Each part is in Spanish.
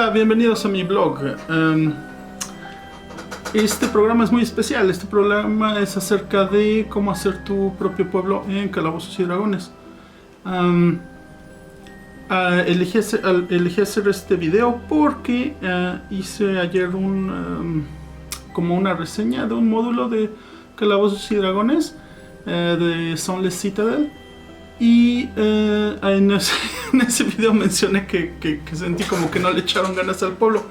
Hola, bienvenidos a mi blog. Este programa es muy especial. Este programa es acerca de cómo hacer tu propio pueblo en Calabozos y Dragones. Elegí hacer este video porque hice ayer como una reseña de un módulo de Calabozos y Dragones de Sunless Citadel. Y en ese video mencioné que sentí como que no le echaron ganas al pueblo.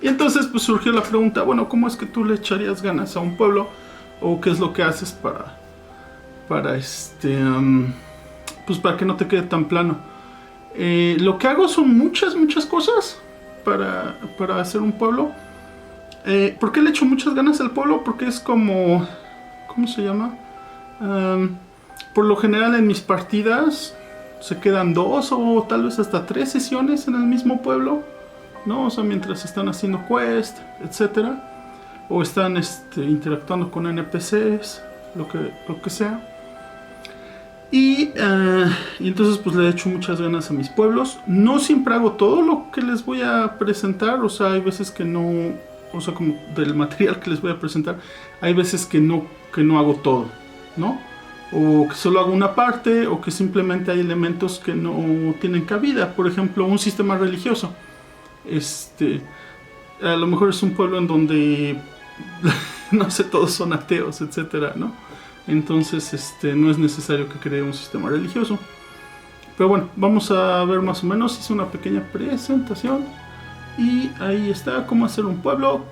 Y entonces pues surgió la pregunta, bueno, ¿cómo es que tú le echarías ganas a un pueblo? ¿O qué es lo que haces para que no te quede tan plano? Lo que hago son muchas cosas para hacer un pueblo. ¿Por qué le echo muchas ganas al pueblo? Porque es como... ¿Cómo se llama? Por lo general en mis partidas se quedan 2 o tal vez hasta 3 sesiones en el mismo pueblo, ¿no? O sea, mientras están haciendo quest, etcétera, o están interactuando con NPCs, lo que sea. Y entonces pues le echo muchas ganas a mis pueblos. No siempre hago todo lo que les voy a presentar, o sea, hay veces que no, o sea, como del material que les voy a presentar, hay veces que no hago todo, ¿no? O que solo hago una parte, o que simplemente hay elementos que no tienen cabida. Por ejemplo, un sistema religioso. A lo mejor es un pueblo en donde, no sé, todos son ateos, etcétera, ¿no? Entonces, no es necesario que cree un sistema religioso. Pero bueno, vamos a ver más o menos. Hice una pequeña presentación. Y ahí está, cómo hacer un pueblo.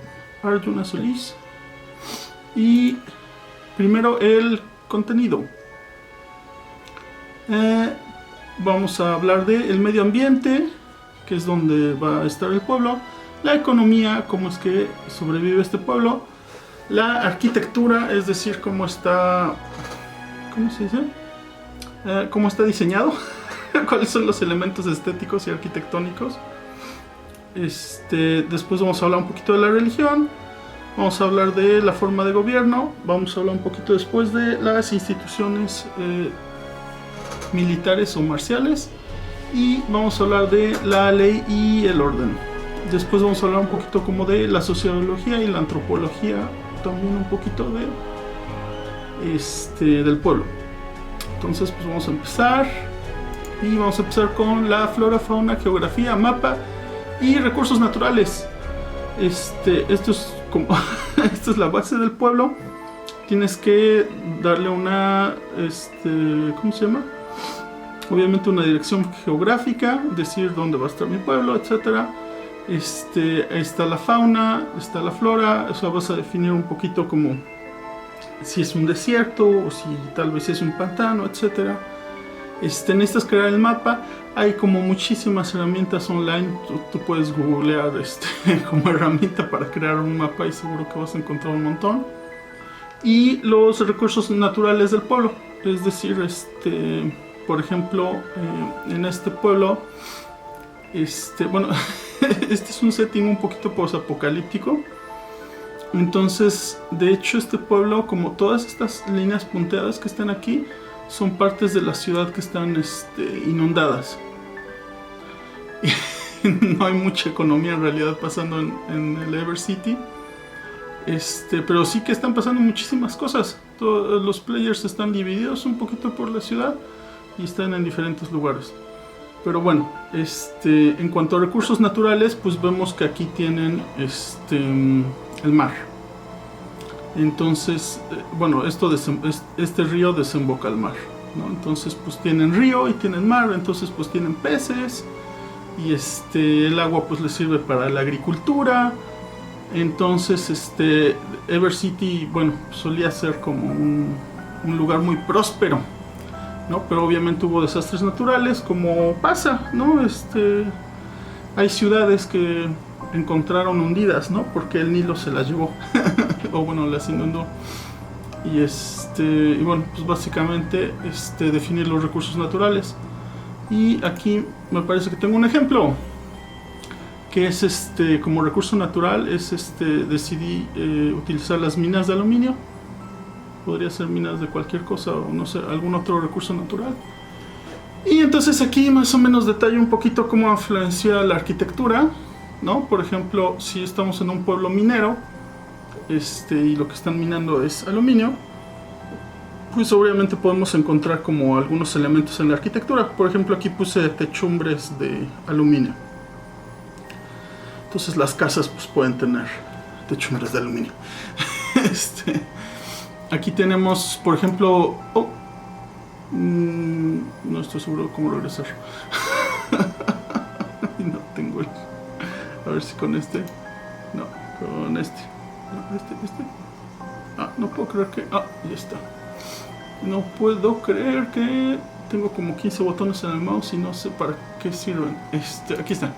Arjuna Solís. Y primero el contenido. Vamos a hablar del medio ambiente, que es donde va a estar el pueblo, la economía, cómo es que sobrevive este pueblo, la arquitectura, es decir, cómo está, ¿cómo se dice? Cómo está diseñado, cuáles son los elementos estéticos y arquitectónicos. Después vamos a hablar un poquito de la religión. Vamos a hablar de la forma de gobierno. Vamos a hablar un poquito después de las instituciones militares o marciales. Y vamos a hablar de la ley y el orden. Después vamos a hablar un poquito como de la sociología y la antropología. También un poquito del pueblo. Entonces pues vamos a empezar. Y vamos a empezar con la flora, fauna, geografía, mapa y recursos naturales. Esto es como esta es la base del pueblo. Tienes que darle una ¿cómo se llama? Obviamente una dirección geográfica, decir dónde va a estar mi pueblo, etcétera. Está la fauna, está la flora. O sea, vas a definir un poquito como si es un desierto o si tal vez es un pantano, etcétera. Necesitas crear el mapa. Hay como muchísimas herramientas online. Tú puedes googlear como herramienta para crear un mapa y seguro que vas a encontrar un montón. Y los recursos naturales del pueblo. Es decir, por ejemplo, en este pueblo, bueno, este es un setting un poquito post-apocalíptico. Entonces, de hecho, este pueblo, como todas estas líneas punteadas que están aquí, son partes de la ciudad que están inundadas. No hay mucha economía en realidad pasando en el Evercity. Pero sí que están pasando muchísimas cosas. Todos los players están divididos un poquito por la ciudad y están en diferentes lugares. Pero bueno, en cuanto a recursos naturales, pues vemos que aquí tienen el mar. Entonces, bueno, este río desemboca al mar, ¿no? Entonces, pues tienen río y tienen mar, entonces pues tienen peces y el agua pues les sirve para la agricultura. Entonces, Evercity, bueno, solía ser como un lugar muy próspero, ¿no? Pero obviamente hubo desastres naturales, como pasa, ¿no? Hay ciudades que encontraron hundidas, ¿no? Porque el Nilo se las llevó o bueno, las inundó. Y bueno, pues básicamente definir los recursos naturales. Y aquí me parece que tengo un ejemplo que es como recurso natural. Decidí utilizar las minas de aluminio. Podría ser minas de cualquier cosa o no sé, algún otro recurso natural. Y entonces aquí más o menos detallo un poquito cómo influencia la arquitectura. ¿no? Por ejemplo, si estamos en un pueblo minero, y lo que están minando es aluminio, pues obviamente podemos encontrar como algunos elementos en la arquitectura. Por ejemplo, aquí puse techumbres de aluminio. Entonces las casas pues pueden tener techumbres de aluminio. Aquí tenemos, por ejemplo, no estoy seguro de cómo regresar. No tengo. A ver si con este. No, con este. No, este. No puedo creer que. Ya está. No puedo creer que tengo como 15 botones en el mouse y no sé para qué sirven. Aquí están.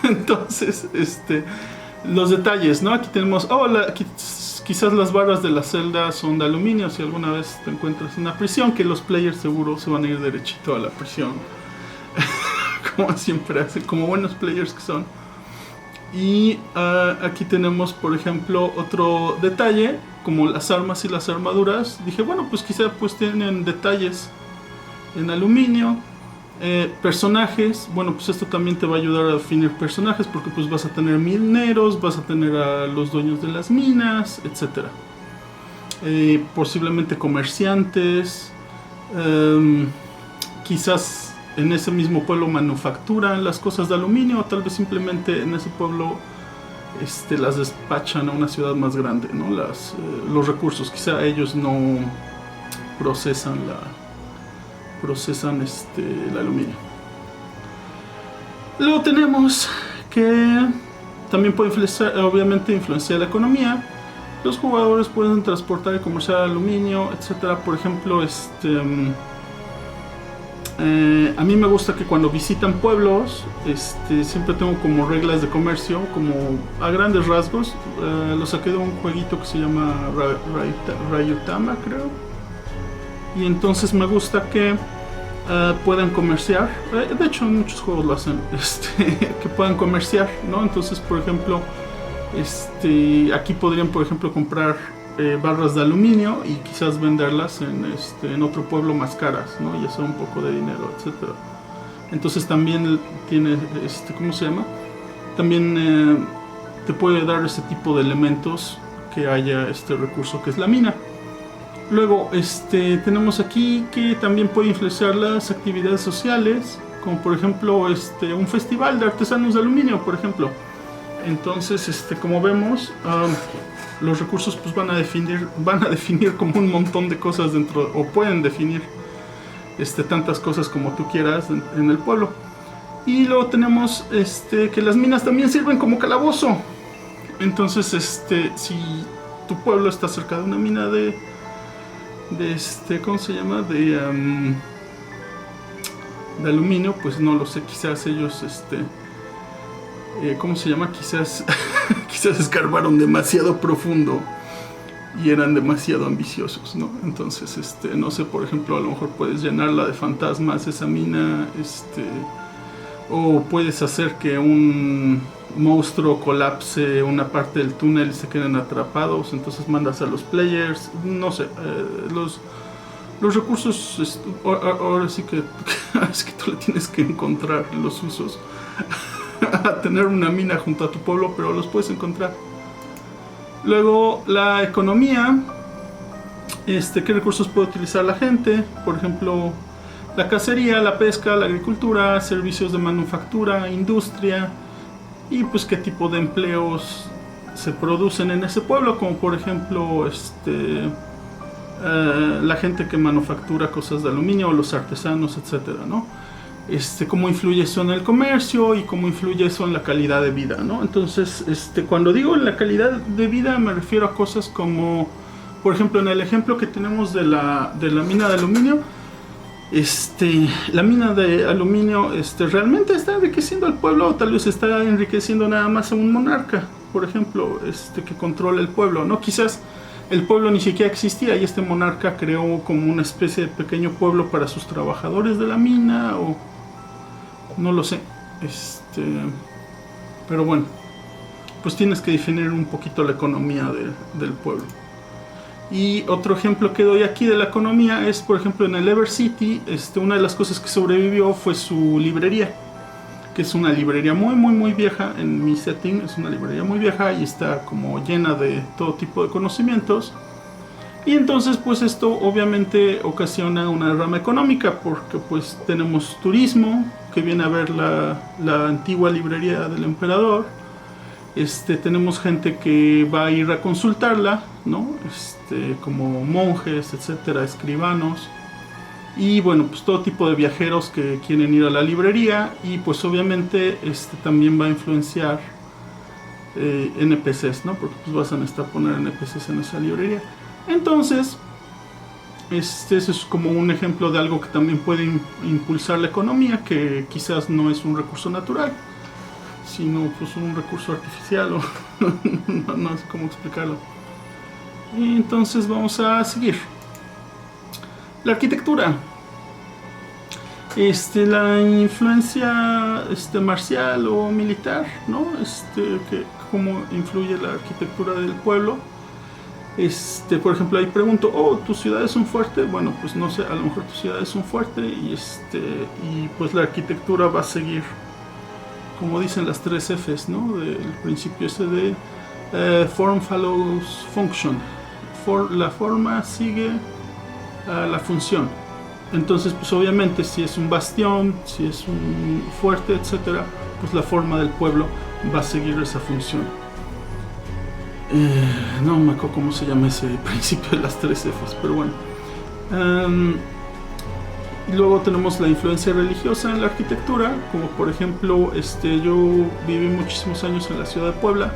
Entonces, los detalles, ¿no? Aquí tenemos. Quizás las barras de la celda son de aluminio. Si alguna vez te encuentras en una prisión, que los players seguro se van a ir derechito a la prisión. Como siempre hacen, como buenos players que son. Y aquí tenemos, por ejemplo, otro detalle, como las armas y las armaduras. Dije, bueno, pues quizá pues tienen detalles en aluminio. Personajes, bueno, pues esto también te va a ayudar a definir personajes, porque pues vas a tener mineros, vas a tener a los dueños de las minas, etcétera. Posiblemente comerciantes, quizás en ese mismo pueblo manufacturan las cosas de aluminio, o tal vez simplemente en ese pueblo las despachan a una ciudad más grande, ¿no? Los recursos, quizá ellos no procesan el aluminio. Luego tenemos que también puede obviamente influenciar la economía. Los jugadores pueden transportar y comerciar aluminio, etcétera. Por ejemplo, a mí me gusta que cuando visitan pueblos, siempre tengo como reglas de comercio, como a grandes rasgos. Lo saqué de un jueguito que se llama Ryutama, creo. Y entonces me gusta que puedan comerciar. De hecho, muchos juegos lo hacen, que puedan comerciar, ¿no? Entonces, por ejemplo, aquí podrían, por ejemplo, comprar barras de aluminio y quizás venderlas en otro pueblo más caras, ¿no? Y hacer un poco de dinero, etcétera. Entonces también tiene, ¿cómo se llama? También te puede dar ese tipo de elementos que haya este recurso que es la mina. Luego, tenemos aquí que también puede influenciar las actividades sociales, como por ejemplo, un festival de artesanos de aluminio, por ejemplo. Entonces, como vemos, los recursos pues van a definir como un montón de cosas dentro, o pueden definir tantas cosas como tú quieras en el pueblo. Y luego tenemos que las minas también sirven como calabozo. Entonces, si tu pueblo está cerca de una mina de ¿cómo se llama? De aluminio, pues no lo sé, quizás ellos ¿cómo se llama? Quizás escarbaron demasiado profundo y eran demasiado ambiciosos, ¿no? Entonces, no sé, por ejemplo, a lo mejor puedes llenarla de fantasmas esa mina, o puedes hacer que un monstruo colapse una parte del túnel y se queden atrapados, entonces mandas a los players, no sé, los recursos, ahora sí que es que tú le tienes que encontrar los usos a tener una mina junto a tu pueblo, pero los puedes encontrar. Luego la economía, qué recursos puede utilizar la gente, por ejemplo la cacería, la pesca, la agricultura, servicios de manufactura, industria, y pues qué tipo de empleos se producen en ese pueblo, como por ejemplo la gente que manufactura cosas de aluminio, los artesanos, etcétera, ¿no? Cómo influye eso en el comercio y cómo influye eso en la calidad de vida, ¿no? Entonces, cuando digo en la calidad de vida me refiero a cosas como, por ejemplo, en el ejemplo que tenemos de la mina de aluminio, la mina de aluminio realmente está enriqueciendo al pueblo, o tal vez está enriqueciendo nada más a un monarca, por ejemplo, que controla el pueblo, ¿no? Quizás el pueblo ni siquiera existía y este monarca creó como una especie de pequeño pueblo para sus trabajadores de la mina, o no lo sé, pero bueno, pues tienes que definir un poquito la economía del pueblo. Y otro ejemplo que doy aquí de la economía es, por ejemplo, en el Ever City, una de las cosas que sobrevivió fue su librería, que es una librería muy vieja. En mi setting es una librería muy vieja y está como llena de todo tipo de conocimientos. Y entonces pues esto obviamente ocasiona una derrama económica, porque pues tenemos turismo que viene a ver la antigua librería del emperador. Tenemos gente que va a ir a consultarla, ¿no? Como monjes, etcétera, escribanos. Y bueno, pues todo tipo de viajeros que quieren ir a la librería. Y pues obviamente también va a influenciar NPCs, ¿no? Porque pues vas a necesitar poner NPCs en esa librería. Entonces, ese es como un ejemplo de algo que también puede impulsar la economía, que quizás no es un recurso natural, sino pues un recurso artificial, o no sé cómo explicarlo. Y entonces vamos a seguir. La arquitectura. La influencia marcial o militar, ¿no? Cómo influye la arquitectura del pueblo. Por ejemplo, ahí pregunto, ¿tu ciudad es un fuerte? Bueno, pues no sé, a lo mejor tu ciudad es un fuerte, y pues la arquitectura va a seguir, como dicen las 3 Fs, ¿no? Del principio ese de form follows function. La forma sigue la función. Entonces, pues obviamente, si es un bastión, si es un fuerte, etcétera, pues la forma del pueblo va a seguir esa función. No me acuerdo cómo se llama ese principio de las 3 Fs, pero bueno. Luego tenemos la influencia religiosa en la arquitectura, como por ejemplo, yo viví muchísimos años en la ciudad de Puebla,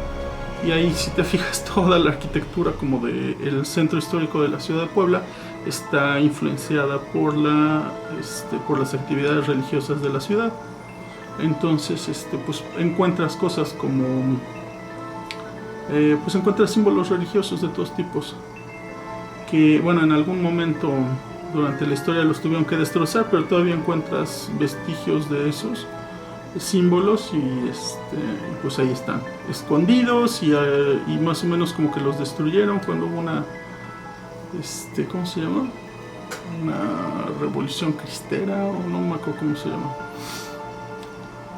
y ahí, si te fijas, toda la arquitectura como del centro histórico de la ciudad de Puebla está influenciada por las actividades religiosas de la ciudad. Entonces, pues encuentras cosas como pues encuentras símbolos religiosos de todos tipos, que bueno, en algún momento durante la historia los tuvieron que destrozar, pero todavía encuentras vestigios de esos símbolos, y pues ahí están escondidos, y más o menos como que los destruyeron cuando hubo una ¿cómo se llama? Una revolución cristera, o no me acuerdo cómo se llama.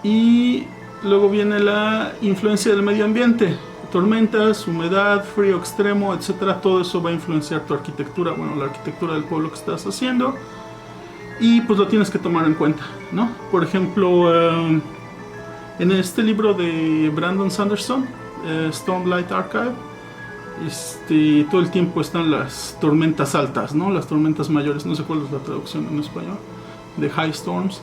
Y luego viene la influencia del medio ambiente. Tormentas, humedad, frío extremo, etcétera. Todo eso va a influenciar tu arquitectura, bueno, la arquitectura del pueblo que estás haciendo, y pues lo tienes que tomar en cuenta, ¿no? Por ejemplo, en este libro de Brandon Sanderson, Stormlight Archive, todo el tiempo están las tormentas altas, ¿no? Las tormentas mayores, no sé cuál es la traducción en español, de high storms.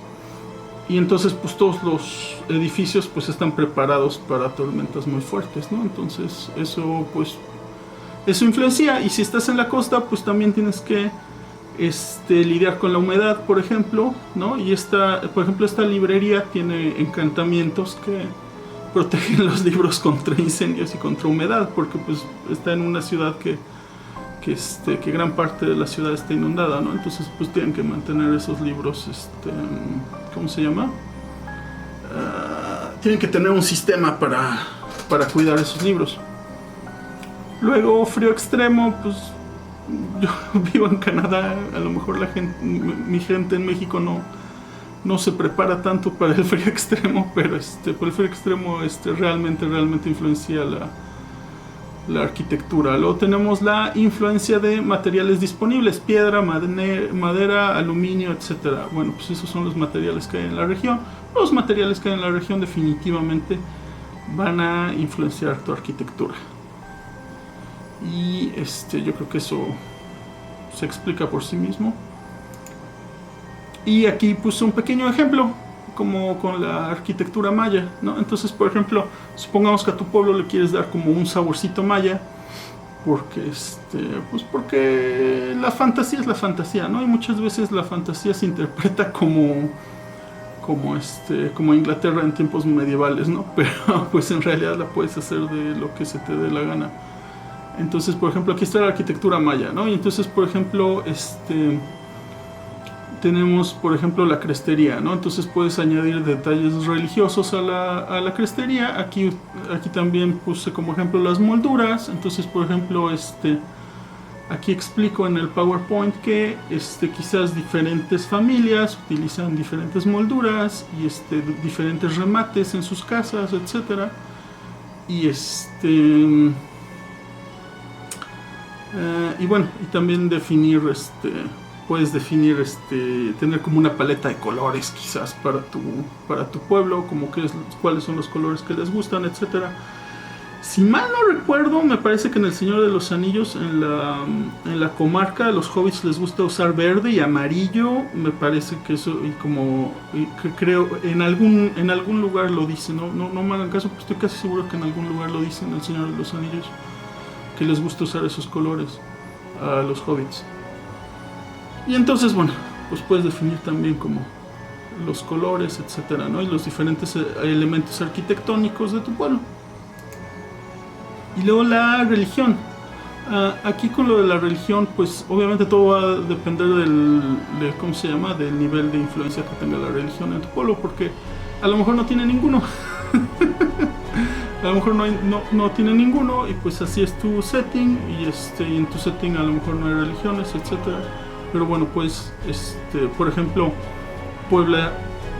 Y entonces pues todos los edificios pues están preparados para tormentas muy fuertes, ¿no? Entonces eso influencia. Y si estás en la costa, pues también tienes que lidiar con la humedad, por ejemplo, ¿no? Y por ejemplo, esta librería tiene encantamientos que protegen los libros contra incendios y contra humedad, porque pues está en una ciudad que gran parte de la ciudad está inundada, ¿no? Entonces pues tienen que mantener esos libros, ¿cómo se llama? Tienen que tener un sistema para cuidar esos libros. Luego, frío extremo, pues yo vivo en Canadá, a lo mejor mi gente en México no se prepara tanto para el frío extremo, pero por el frío extremo realmente influencia la arquitectura. Luego tenemos la influencia de materiales disponibles: piedra, madera, aluminio, etcétera. Bueno, pues esos son los materiales que hay en la región. Los materiales que hay en la región definitivamente van a influenciar tu arquitectura. Y yo creo que eso se explica por sí mismo. Y aquí puse un pequeño ejemplo, como con la arquitectura maya, ¿no? Entonces, por ejemplo, supongamos que a tu pueblo le quieres dar como un saborcito maya, porque pues porque la fantasía es la fantasía, ¿no? Y muchas veces la fantasía se interpreta como Inglaterra en tiempos medievales, ¿no? Pero pues en realidad la puedes hacer de lo que se te dé la gana. Entonces, por ejemplo, aquí está la arquitectura maya, ¿no? Y entonces, por ejemplo, tenemos, por ejemplo, la crestería, ¿no? Entonces puedes añadir detalles religiosos a la crestería. Aquí también puse como ejemplo las molduras. Entonces, por ejemplo, Aquí explico en el PowerPoint que quizás diferentes familias utilizan diferentes molduras y diferentes remates en sus casas, etcétera. Y y bueno, y también definir puedes definir tener como una paleta de colores quizás para tu pueblo, como cuáles son los colores que les gustan, etcétera. Si mal no recuerdo, me parece que en El Señor de los Anillos, en la comarca, a los hobbits les gusta usar verde y amarillo. Me parece que eso, creo, en algún lugar lo dice. No me hagan caso, pero estoy casi seguro que en algún lugar lo dice en El Señor de los Anillos, que les gusta usar esos colores a los hobbits. Y entonces, bueno, pues puedes definir también como los colores, etcétera, ¿no? Y los diferentes elementos arquitectónicos de tu pueblo. Y luego la religión. Aquí con lo de la religión, pues obviamente todo va a depender del nivel de influencia que tenga la religión en tu pueblo, porque a lo mejor no tiene ninguno. A lo mejor no tiene ninguno, y pues así es tu setting, y en tu setting a lo mejor no hay religiones, etcétera. Pero bueno, pues por ejemplo, Puebla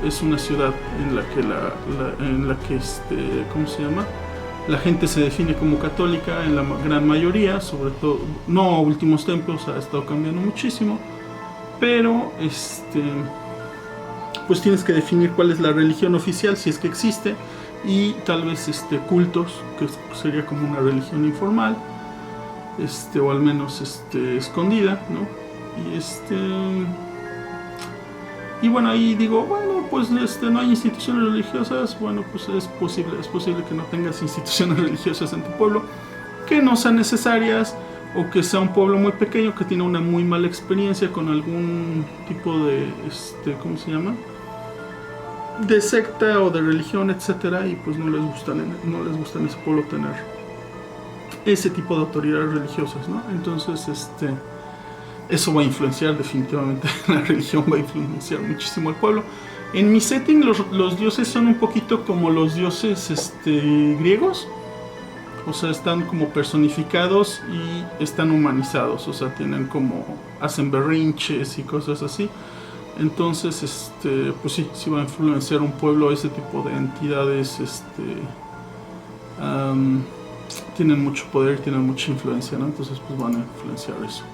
es una ciudad en la que ¿cómo se llama? La gente se define como católica en la gran mayoría, sobre todo, no últimos tiempos, ha estado cambiando muchísimo, pero pues tienes que definir cuál es la religión oficial, si es que existe, y tal vez cultos, que sería como una religión informal, o al menos escondida, ¿no? Y bueno, ahí digo, bueno, pues no hay instituciones religiosas. Bueno, pues es posible que no tengas instituciones religiosas en tu pueblo, que no sean necesarias, o que sea un pueblo muy pequeño que tiene una muy mala experiencia con algún tipo de, ¿cómo se llama? De secta o de religión, etcétera, y pues no les gusta en ese pueblo tener ese tipo de autoridades religiosas, ¿no? Entonces, eso va a influenciar definitivamente, la religión va a influenciar muchísimo al pueblo. En mi setting los dioses son un poquito como los dioses griegos, o sea, están como personificados y están humanizados, o sea, hacen berrinches y cosas así. Entonces, pues sí va a influenciar un pueblo, ese tipo de entidades, tienen mucho poder, tienen mucha influencia, ¿no? Entonces, pues van a influenciar eso.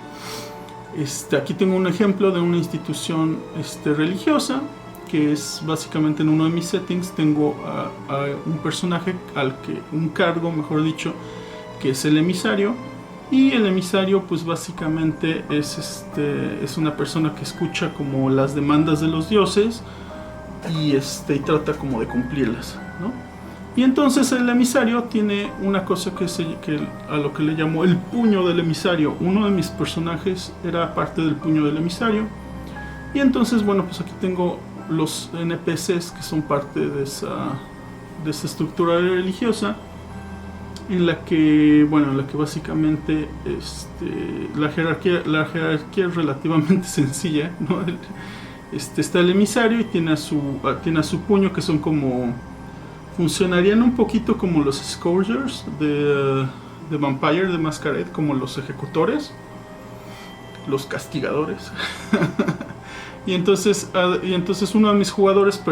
Aquí tengo un ejemplo de una institución religiosa, que es básicamente en uno de mis settings. Tengo a un personaje, un cargo, mejor dicho, que es el emisario. Y el emisario, pues básicamente es una persona que escucha como las demandas de los dioses y trata como de cumplirlas, ¿no? Y entonces el emisario tiene una cosa que a lo que le llamo el puño del emisario. Uno de mis personajes era parte del puño del emisario. Y entonces, bueno, pues aquí tengo los NPCs que son parte de esa estructura religiosa, en la que básicamente la jerarquía es relativamente sencilla, ¿no? Está el emisario y tiene a su puño, que son como... funcionarían un poquito como los Scourgers de Vampire the Masquerade, como los ejecutores, los castigadores. y entonces uno de mis jugadores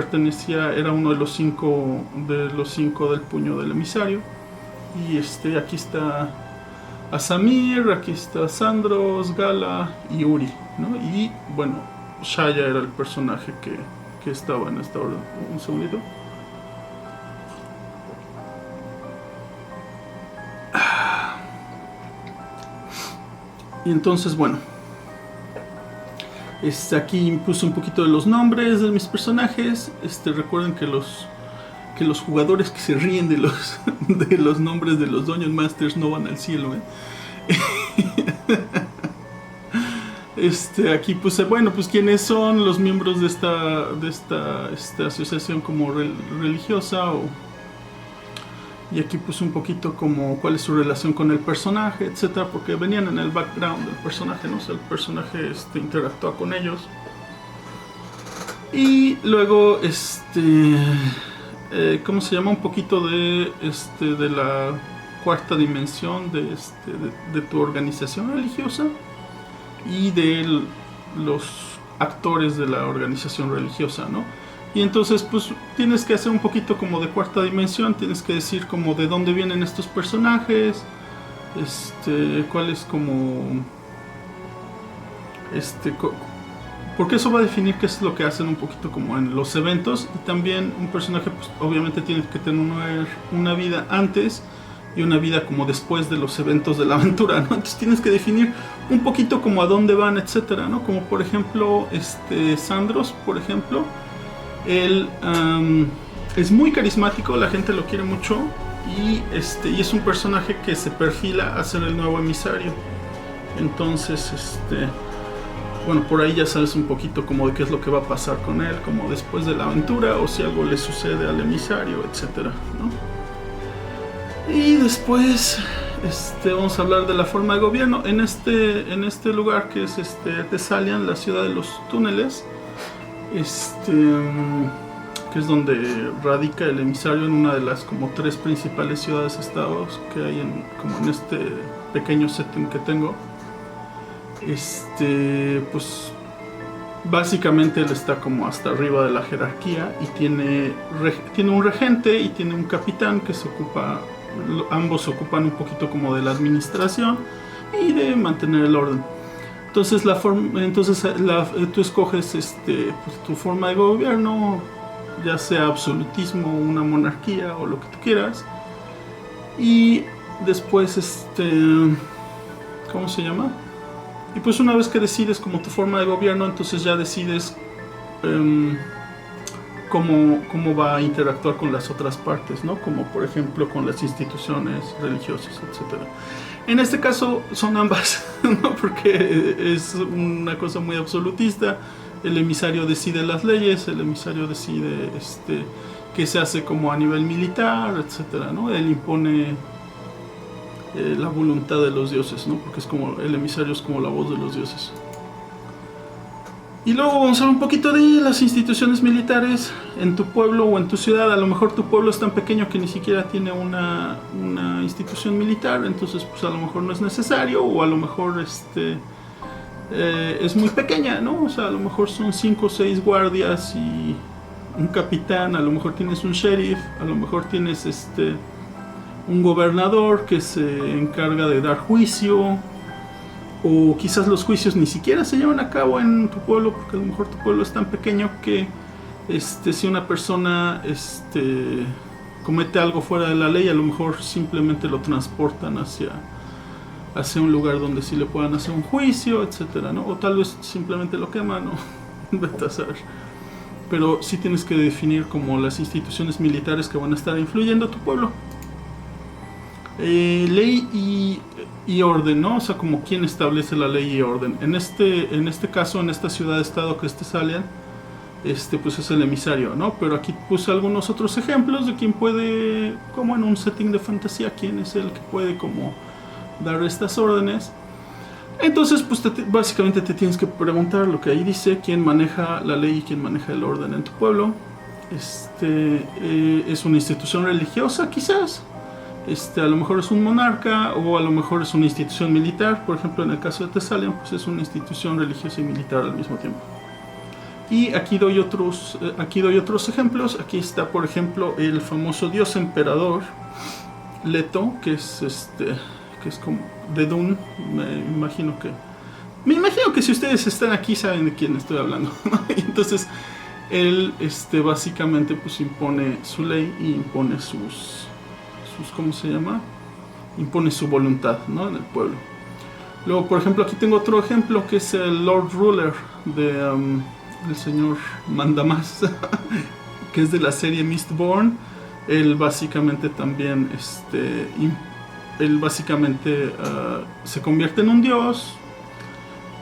era uno de los cinco del puño del emisario. Y aquí está Asamir, aquí está Sandros, Gala y Uri, ¿no? Y bueno, Shaya era el personaje que estaba en esta orden. Un segundito. Y entonces, bueno, aquí puse un poquito de los nombres de mis personajes. Recuerden que los jugadores que se ríen de los nombres de los Dungeon Masters no van al cielo, Aquí puse, bueno, pues quiénes son los miembros de esta asociación como religiosa, y aquí puse un poquito como cuál es su relación con el personaje, etcétera, porque venían en el background del personaje, ¿no? O sea, el personaje interactúa con ellos. Y luego, ¿cómo se llama? Un poquito de la cuarta dimensión de tu organización religiosa y de los actores de la organización religiosa, ¿no? Y entonces pues tienes que hacer un poquito como de cuarta dimensión, tienes que decir como de dónde vienen estos personajes, cuál es como porque eso va a definir qué es lo que hacen un poquito como en los eventos. Y también un personaje pues obviamente tiene que tener una vida antes y una vida como después de los eventos de la aventura, ¿no? Entonces tienes que definir un poquito como a dónde van, etcétera, ¿no? Como por ejemplo Sandros, por ejemplo, él es muy carismático, la gente lo quiere mucho y es un personaje que se perfila a ser el nuevo emisario. Entonces bueno, por ahí ya sabes un poquito como de qué es lo que va a pasar con él, como después de la aventura o si algo le sucede al emisario, etcétera, ¿no? Y después vamos a hablar de la forma de gobierno en este lugar que es Thessalian, la ciudad de los túneles, que es donde radica el emisario, en una de las como 3 principales ciudades-estados que hay como en este pequeño setting que tengo. Pues básicamente él está como hasta arriba de la jerarquía y tiene un regente y tiene un capitán que ambos se ocupan un poquito como de la administración y de mantener el orden. Entonces tú escoges pues, tu forma de gobierno, ya sea absolutismo, una monarquía o lo que tú quieras, y después ¿cómo se llama? Y pues una vez que decides como tu forma de gobierno, entonces ya decides cómo va a interactuar con las otras partes, ¿no? Como por ejemplo con las instituciones religiosas, etc. En este caso son ambas, ¿no? Porque es una cosa muy absolutista. El emisario decide las leyes, el emisario decide qué se hace como a nivel militar, etc., ¿no? Él impone la voluntad de los dioses, ¿no? Porque es como el emisario es como la voz de los dioses. Y luego vamos a hablar un poquito de las instituciones militares en tu pueblo o en tu ciudad. A lo mejor tu pueblo es tan pequeño que ni siquiera tiene una institución militar, entonces pues a lo mejor no es necesario, o a lo mejor es muy pequeña, ¿no? O sea, a lo mejor son 5 o 6 guardias y un capitán, a lo mejor tienes un sheriff, a lo mejor tienes un gobernador que se encarga de dar juicio, o quizás los juicios ni siquiera se llevan a cabo en tu pueblo, porque a lo mejor tu pueblo es tan pequeño que si una persona comete algo fuera de la ley, a lo mejor simplemente lo transportan hacia un lugar donde sí le puedan hacer un juicio, etcétera, ¿no? O tal vez simplemente lo queman, ¿no? Vete a saber. Pero sí tienes que definir como las instituciones militares que van a estar influyendo a tu pueblo. Ley y orden, ¿no? O sea, como quién establece la ley y orden. En este caso, en esta ciudad-estado que es Thessalian, pues es el emisario, ¿no? Pero aquí puse algunos otros ejemplos de quién puede, como en un setting de fantasía, quién es el que puede como dar estas órdenes. Entonces, pues básicamente te tienes que preguntar lo que ahí dice, quién maneja la ley y quién maneja el orden en tu pueblo. Es una institución religiosa, quizás. A lo mejor es un monarca, o a lo mejor es una institución militar. Por ejemplo, en el caso de Thessalian, pues es una institución religiosa y militar al mismo tiempo. Y aquí doy otros ejemplos. Aquí está, por ejemplo, el famoso dios emperador Leto, que es como de Dune. Me imagino que si ustedes están aquí saben de quién estoy hablando, ¿no? Y entonces él básicamente pues impone su ley y impone sus ¿cómo se llama? Impone su voluntad, ¿no? En el pueblo. Luego, por ejemplo, aquí tengo otro ejemplo que es el Lord Ruler del señor Mandamás, que es de la serie Mistborn. Él básicamente también se convierte en un dios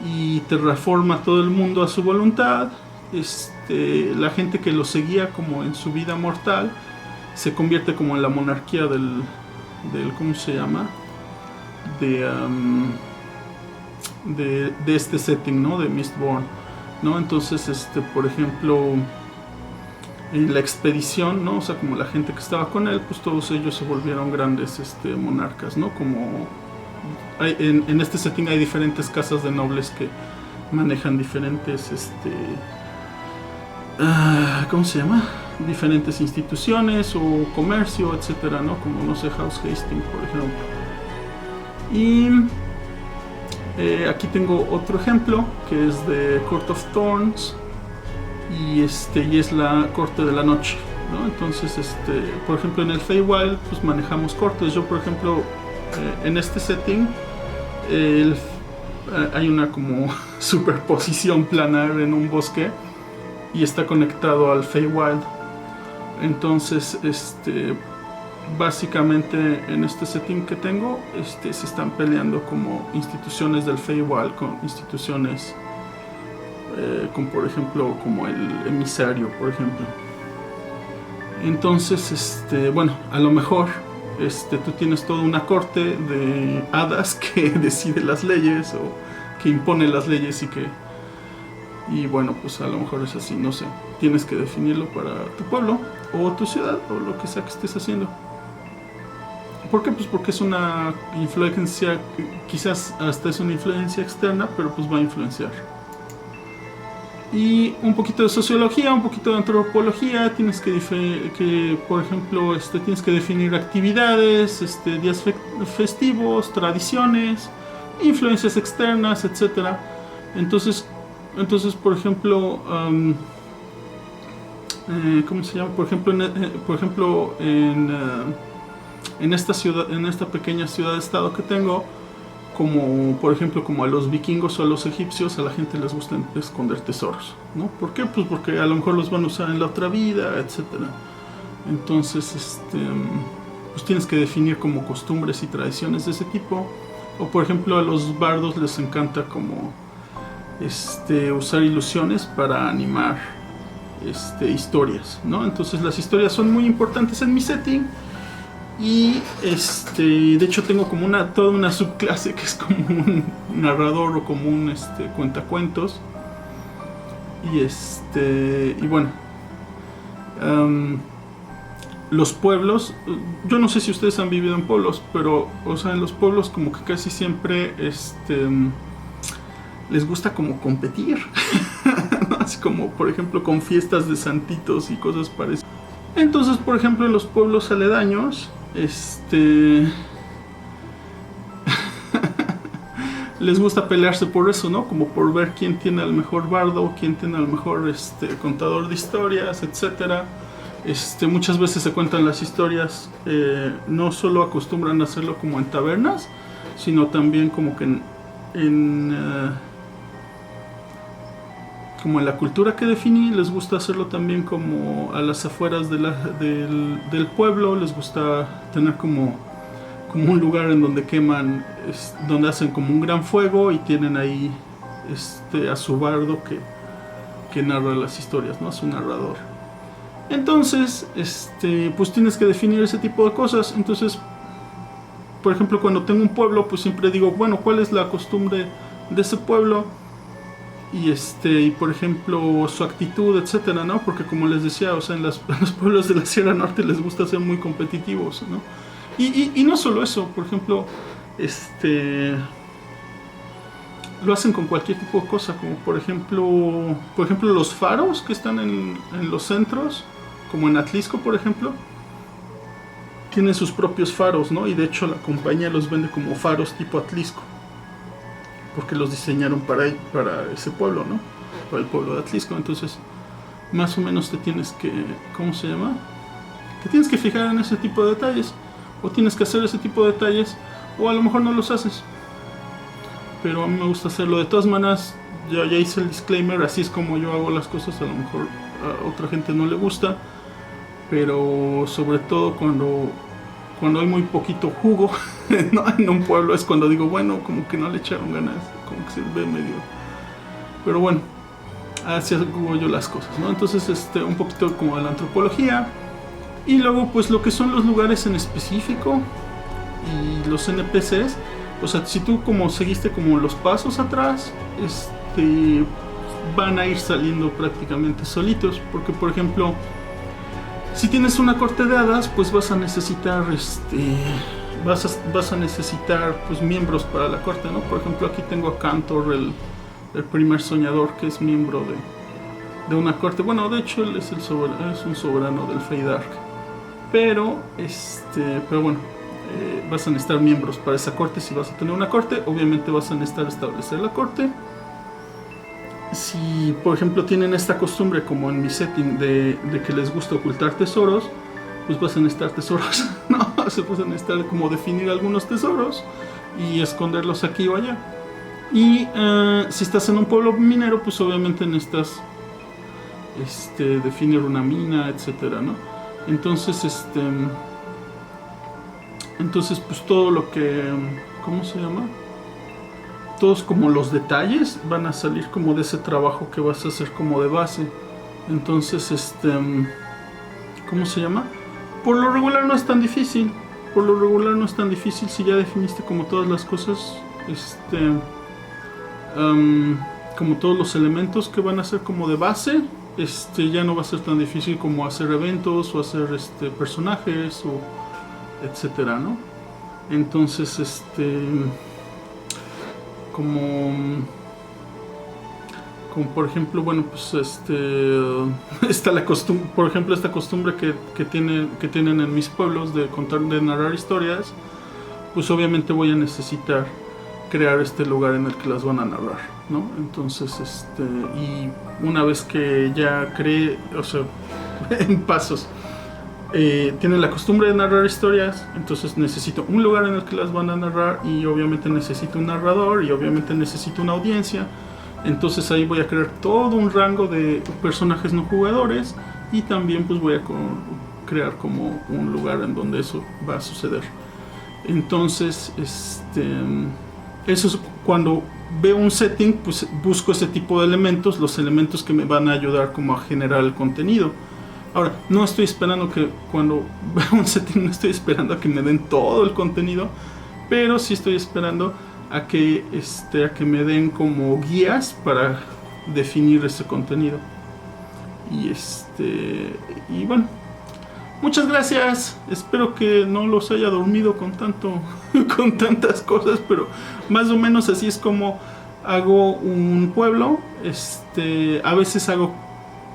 y terraforma todo el mundo a su voluntad. La gente que lo seguía como en su vida mortal se convierte como en la monarquía del ¿cómo se llama? De este setting, ¿no? De Mistborn, ¿no? Entonces, por ejemplo, en la expedición, ¿no? O sea, como la gente que estaba con él, pues todos ellos se volvieron grandes monarcas, ¿no? Como en este setting hay diferentes casas de nobles que manejan diferentes, ¿cómo se llama? Diferentes instituciones o comercio, etcétera, ¿no? Como, no sé, House Hastings, por ejemplo. Y aquí tengo otro ejemplo que es de Court of Thorns y es la corte de la noche, ¿no? Entonces, por ejemplo, en el Feywild pues manejamos cortes. Yo, por ejemplo, en este setting hay una como superposición planar en un bosque y está conectado al Feywild. Entonces, básicamente en este setting que tengo, se están peleando como instituciones del Feywild con instituciones como por ejemplo como el emisario, por ejemplo. Entonces, bueno, a lo mejor tú tienes toda una corte de hadas que decide las leyes o que impone las leyes y bueno, pues a lo mejor es así, no sé. Tienes que definirlo para tu pueblo o tu ciudad o lo que sea que estés haciendo. ¿Por qué? Pues porque es una influencia, quizás hasta es una influencia externa, pero pues va a influenciar. Y un poquito de sociología, un poquito de antropología. Tienes que por ejemplo, tienes que definir actividades, días festivos, tradiciones, influencias externas, etc. Entonces, por ejemplo, ¿cómo se llama? Por ejemplo, en esta ciudad, en esta pequeña ciudad-estado que tengo, como por ejemplo como a los vikingos o a los egipcios, a la gente les gusta esconder tesoros, ¿no? ¿Por qué? Pues porque a lo mejor los van a usar en la otra vida, etcétera. Entonces, pues tienes que definir como costumbres y tradiciones de ese tipo. O por ejemplo a los bardos les encanta como usar ilusiones para animar historias, ¿no? Entonces las historias son muy importantes en mi setting. Y de hecho tengo como toda una subclase que es como un narrador o como un cuentacuentos. Y bueno, los pueblos, yo no sé si ustedes han vivido en pueblos, pero o sea, en los pueblos como que casi siempre les gusta como competir. Así como por ejemplo con fiestas de santitos y cosas parecidas. Entonces, por ejemplo, en los pueblos aledaños, les gusta pelearse por eso, ¿no? Como por ver quién tiene el mejor bardo, quién tiene el mejor contador de historias, etcétera. Muchas veces se cuentan las historias, no solo acostumbran a hacerlo como en tabernas, sino también como que como en la cultura que definí, les gusta hacerlo también como a las afueras del pueblo. Les gusta tener como un lugar en donde queman, donde hacen como un gran fuego y tienen ahí a su bardo que narra las historias, ¿no? A su narrador. Entonces, pues tienes que definir ese tipo de cosas. Entonces, por ejemplo, cuando tengo un pueblo, pues siempre digo, bueno, ¿cuál es la costumbre de ese pueblo? Y por ejemplo su actitud, etcétera, ¿no? Porque como les decía, o sea, en los pueblos de la Sierra Norte les gusta ser muy competitivos, ¿no? Y no solo eso, por ejemplo, lo hacen con cualquier tipo de cosa, como por ejemplo los faros que están en los centros, como en Atlisco, por ejemplo, tienen sus propios faros, ¿no? Y de hecho la compañía los vende como faros tipo Atlisco, porque los diseñaron para ese pueblo, ¿no? Para el pueblo de Atlisco. Entonces, más o menos te tienes que, ¿cómo se llama? Te tienes que fijar en ese tipo de detalles, o tienes que hacer ese tipo de detalles, o a lo mejor no los haces. Pero a mí me gusta hacerlo. De todas maneras, ya hice el disclaimer, así es como yo hago las cosas. A lo mejor a otra gente no le gusta, pero sobre todo cuando hay muy poquito jugo, ¿no? En un pueblo es cuando digo, bueno, como que no le echaron ganas, como que se ve medio. Pero bueno, así hago yo las cosas, ¿no? Entonces, un poquito como de la antropología. Y luego, pues lo que son los lugares en específico y los NPCs. O sea, si tú como seguiste como los pasos atrás, van a ir saliendo prácticamente solitos. Porque, por ejemplo, Si tienes una corte de hadas, pues vas a necesitar vas a necesitar pues miembros para la corte, ¿no? Por ejemplo, aquí tengo a Cantor, el primer soñador, que es miembro de una corte. Bueno, de hecho él es un soberano del Feydark. Pero bueno, vas a necesitar miembros para esa corte. Si vas a tener una corte, obviamente vas a necesitar establecer la corte. Si, por ejemplo, tienen esta costumbre, como en mi setting, de que les gusta ocultar tesoros, pues vas a necesitar tesoros, ¿no? Se vas a necesitar como definir algunos tesoros y esconderlos aquí o allá. Y si estás en un pueblo minero, pues obviamente necesitas definir una mina, etcétera, ¿no? Entonces, pues todo lo que, ¿cómo se llama? Todos como los detalles van a salir como de ese trabajo que vas a hacer como de base. Entonces, ¿cómo se llama? Por lo regular no es tan difícil. Por lo regular no es tan difícil si ya definiste como todas las cosas, como todos los elementos que van a ser como de base. Ya no va a ser tan difícil como hacer eventos o hacer personajes o etcétera, ¿no? Entonces, como por ejemplo, bueno, pues está la costumbre, por ejemplo, esta costumbre que tienen en mis pueblos de narrar historias, pues obviamente voy a necesitar crear este lugar en el que las van a narrar, ¿no? Entonces, y una vez que ya creé, o sea, en pasos, tienen la costumbre de narrar historias, entonces necesito un lugar en el que las van a narrar, y obviamente necesito un narrador, y obviamente necesito una audiencia. Entonces ahí voy a crear todo un rango de personajes no jugadores, y también pues voy a crear como un lugar en donde eso va a suceder. Entonces, eso es cuando veo un setting, pues busco ese tipo de elementos, los elementos que me van a ayudar como a generar el contenido. Ahora, no estoy esperando que cuando veo un setting, no estoy esperando a que me den todo el contenido, pero sí estoy esperando a que me den como guías para definir ese contenido. Y bueno, muchas gracias. Espero que no los haya dormido con tantas cosas, pero más o menos así es como hago un pueblo. A veces hago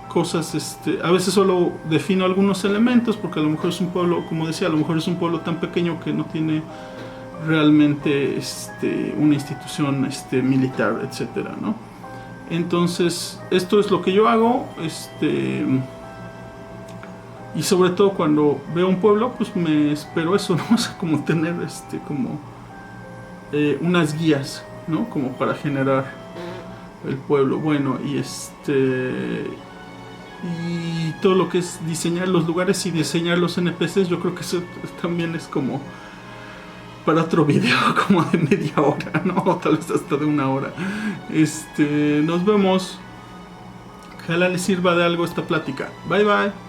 cosas, a veces solo defino algunos elementos, porque a lo mejor es un pueblo, como decía, a lo mejor es un pueblo tan pequeño que no tiene realmente una institución militar, etcétera, ¿no? Entonces, esto es lo que yo hago, y sobre todo cuando veo un pueblo, pues me espero eso, ¿no? O sea, como tener unas guías, ¿no? Como para generar el pueblo. Bueno, y todo lo que es diseñar los lugares y diseñar los NPCs, yo creo que eso también es como para otro video, como de media hora, ¿no? O tal vez hasta de una hora. Nos vemos. Ojalá les sirva de algo esta plática. Bye bye.